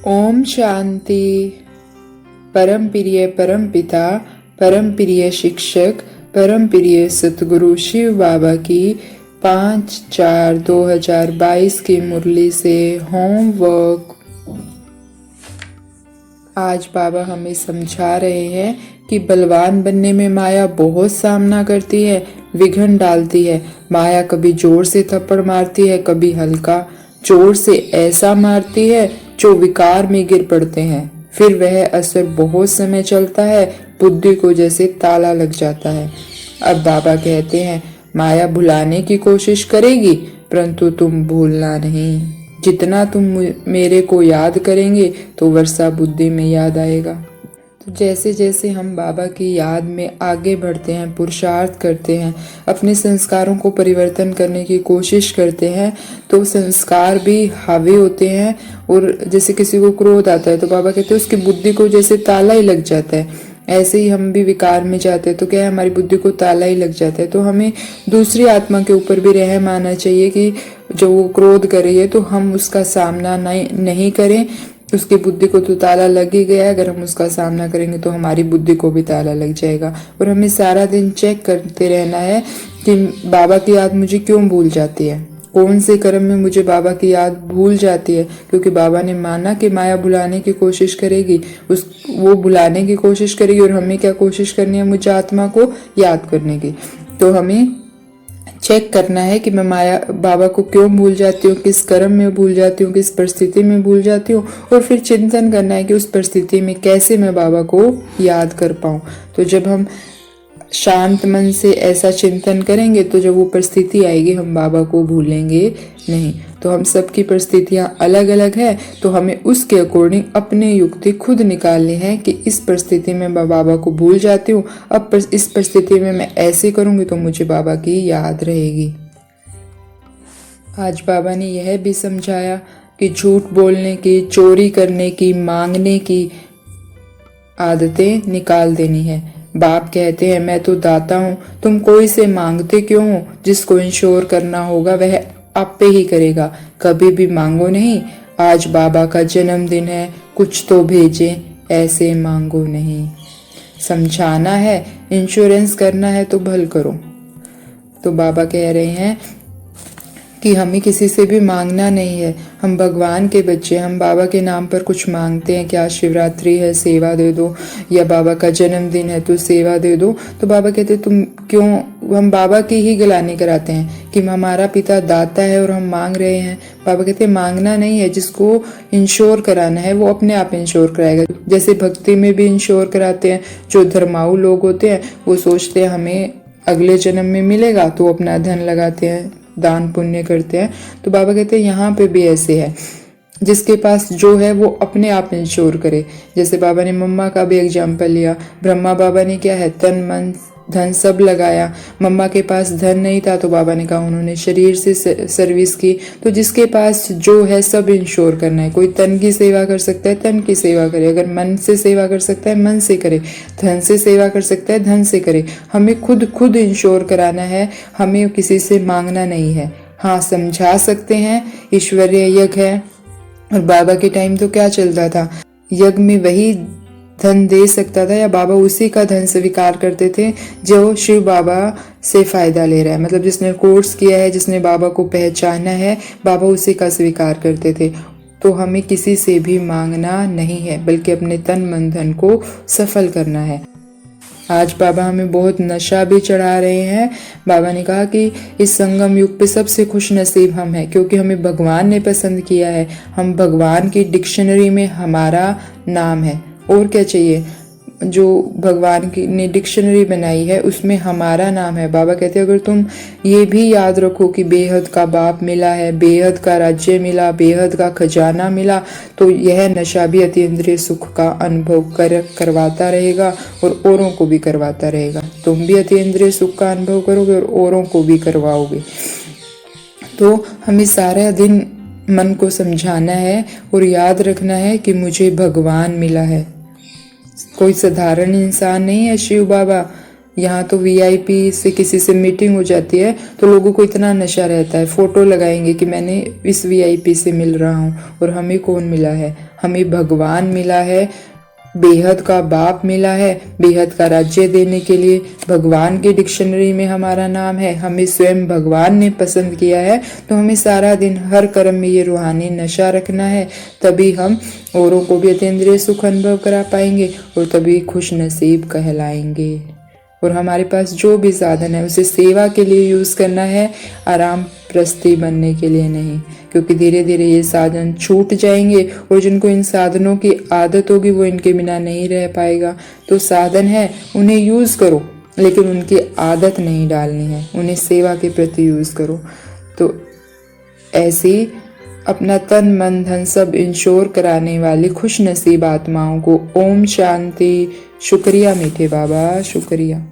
ओम शांति। परम प्रिय परम पिता, परम प्रिय शिक्षक, परम प्रिय सतगुरु शिव बाबा की 5/4/2022 की मुरली से होमवर्क। आज बाबा हमें समझा रहे हैं कि बलवान बनने में माया बहुत सामना करती है, विघ्न डालती है। माया कभी जोर से थप्पड़ मारती है, कभी हल्का। जोर से ऐसा मारती है जो विकार में गिर पड़ते हैं। फिर वह असर बहुत समय चलता है, बुद्धि को जैसे ताला लग जाता है। अब बाबा कहते हैं, माया भुलाने की कोशिश करेगी, परंतु तुम भूलना नहीं। जितना तुम मेरे को याद करेंगे तो वर्षा बुद्धि में याद आएगा। तो जैसे जैसे हम बाबा की याद में आगे बढ़ते हैं, पुरुषार्थ करते हैं, अपने संस्कारों को परिवर्तन करने की कोशिश करते हैं, तो संस्कार भी हावी होते हैं। और जैसे किसी को क्रोध आता है तो बाबा कहते हैं उसकी बुद्धि को जैसे ताला ही लग जाता है। ऐसे ही हम भी विकार में जाते हैं तो क्या है, हमारी बुद्धि को ताला ही लग जाता है। तो हमें दूसरी आत्मा के ऊपर भी रहम आना चाहिए कि जो वो क्रोध कर रही है तो हम उसका सामना नहीं करें। उसकी बुद्धि को तो ताला लग ही गया है, अगर हम उसका सामना करेंगे तो हमारी बुद्धि को भी ताला लग जाएगा। और हमें सारा दिन चेक करते रहना है कि बाबा की याद मुझे क्यों भूल जाती है, कौन से कर्म में मुझे बाबा की याद भूल जाती है। क्योंकि बाबा ने माना कि माया भुलाने की कोशिश करेगी, वो भुलाने की कोशिश करेगी। और हमें क्या कोशिश करनी है, मुझे आत्मा को याद करने की। तो हमें चेक करना है कि मैं माया बाबा को क्यों भूल जाती हूँ, किस कर्म में भूल जाती हूँ, किस परिस्थिति में भूल जाती हूँ। और फिर चिंतन करना है कि उस परिस्थिति में कैसे मैं बाबा को याद कर पाऊँ। तो जब हम शांत मन से ऐसा चिंतन करेंगे तो जब वो परिस्थिति आएगी हम बाबा को भूलेंगे नहीं। तो हम सबकी परिस्थितियां अलग अलग है, तो हमें उसके अकॉर्डिंग अपने युक्ति खुद निकालनी है कि इस परिस्थिति में मैं बाबा को भूल जाती हूँ, अब इस परिस्थिति में मैं ऐसे करूंगी तो मुझे बाबा की याद रहेगी। आज बाबा ने यह भी समझाया कि झूठ बोलने की, चोरी करने की, मांगने की आदतें निकाल देनी है। बाप कहते हैं, मैं तो दाता हूँ, तुम कोई से मांगते क्यों हो? जिसको इंश्योर करना होगा वह आप पे ही करेगा, कभी भी मांगो नहीं। आज बाबा का जन्मदिन है, कुछ तो भेजें, ऐसे मांगो नहीं। समझाना है, इंश्योरेंस करना है तो भल करो। तो बाबा कह रहे हैं कि हमें किसी से भी मांगना नहीं है, हम भगवान के बच्चे, हम बाबा के नाम पर कुछ मांगते हैं कि आज शिवरात्रि है सेवा दे दो, या बाबा का जन्मदिन है तो सेवा दे दो। तो बाबा कहते तुम क्यों, हम बाबा की ही गिलानी कराते हैं कि हमारा पिता दाता है और हम मांग रहे हैं। बाबा कहते मांगना नहीं है, जिसको इंश्योर कराना है वो अपने आप इंश्योर कराएगा। जैसे भक्ति में भी इंश्योर कराते हैं, जो धर्माऊ लोग होते हैं वो सोचते हैं हमें अगले जन्म में मिलेगा, तो अपना धन लगाते हैं, दान पुण्य करते हैं। तो बाबा कहते हैं यहाँ पे भी ऐसे है, जिसके पास जो है वो अपने आप इंश्योर करे। जैसे बाबा ने मम्मा का भी एग्जाम्पल लिया, ब्रह्मा बाबा ने क्या है, तन मन धन सब लगाया। मम्मा के पास धन नहीं था तो बाबा ने कहा उन्होंने शरीर से सर्विस की। तो जिसके पास जो है सब इंश्योर करना है। कोई तन की सेवा कर सकता है, तन की सेवा करे। अगर मन से सेवा कर सकता है, मन से करे। धन से सेवा कर सकता है, धन से करे। हमें खुद इंश्योर कराना है, हमें किसी से मांगना नहीं है। हाँ, समझा सकते हैं, ईश्वरीय यज्ञ है। और बाबा के टाइम तो क्या चलता था, यज्ञ में वही धन दे सकता था या बाबा उसी का धन स्वीकार करते थे जो शिव बाबा से फायदा ले रहा है। मतलब जिसने कोर्स किया है, जिसने बाबा को पहचाना है, बाबा उसी का स्वीकार करते थे। तो हमें किसी से भी मांगना नहीं है, बल्कि अपने तन मन धन को सफल करना है। आज बाबा हमें बहुत नशा भी चढ़ा रहे हैं। बाबा ने कहा कि इस संगम युग पे सबसे खुश नसीब हम हैं, क्योंकि हमें भगवान ने पसंद किया है। हम भगवान की डिक्शनरी में हमारा नाम है। और क्या चाहिए, जो भगवान की ने डिक्शनरी बनाई है उसमें हमारा नाम है। बाबा कहते हैं अगर तुम ये भी याद रखो कि बेहद का बाप मिला है, बेहद का राज्य मिला, बेहद का खजाना मिला, तो यह नशा भी अतीन्द्रिय सुख का अनुभव करवाता रहेगा और औरों को भी करवाता रहेगा। तुम भी अतीन्द्रिय सुख का अनुभव करोगे और औरों को भी करवाओगे। तो हमें सारा दिन मन को समझाना है और याद रखना है कि मुझे भगवान मिला है। कोई साधारण इंसान नहीं है शिव बाबा, यहाँ तो वीआईपी से किसी से मीटिंग हो जाती है तो लोगों को इतना नशा रहता है, फोटो लगाएंगे कि मैंने इस वीआईपी से मिल रहा हूँ। और हमें कौन मिला है? हमें भगवान मिला है, बेहद का बाप मिला है, बेहद का राज्य देने के लिए। भगवान की डिक्शनरी में हमारा नाम है, हमें स्वयं भगवान ने पसंद किया है। तो हमें सारा दिन हर कर्म में ये रूहानी नशा रखना है, तभी हम औरों को भी अतीन्द्रिय सुख अनुभव करा पाएंगे और तभी खुश नसीब कहलाएंगे। और हमारे पास जो भी साधन है उसे सेवा के लिए यूज़ करना है, आराम प्रस्ती बनने के लिए नहीं, क्योंकि धीरे धीरे ये साधन छूट जाएंगे और जिनको इन साधनों की आदत होगी वो इनके बिना नहीं रह पाएगा। तो साधन है, उन्हें यूज़ करो, लेकिन उनकी आदत नहीं डालनी है, उन्हें सेवा के प्रति यूज़ करो। तो ऐसी अपना तन मन धन सब इंश्योर कराने वाली खुश नसीब आत्माओं को ओम शांति। शुक्रिया मीठे बाबा, शुक्रिया।